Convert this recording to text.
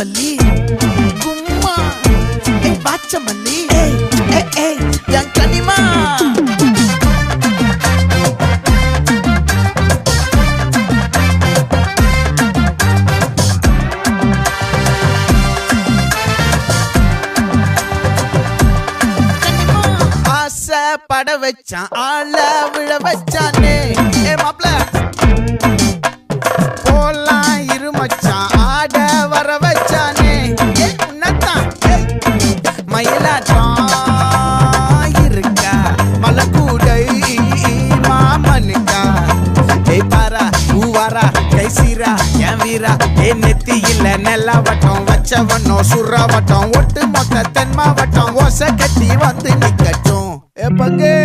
மல்லி கும்மா பாச்ச மல்லி என் கனிமா பட வச்சான் ஆள விழ வச்சானே மாப்ள போலாம் இருமச்சான் ஆட வர வச்சானே உன்னத்தான் மயிலாட்டம் இருக்கா மலக்கூடை மாமனுக்கா பாரா பூவாரா கைசீரா என் வீரா நெத்தி இல்ல நெல்லா வட்டம் வச்சவனும் சுறா வட்டம் ஒட்டு மொத்த தென் மாவட்டம் ஓசை கட்டி வந்து நிக்கட்டும் பங்கே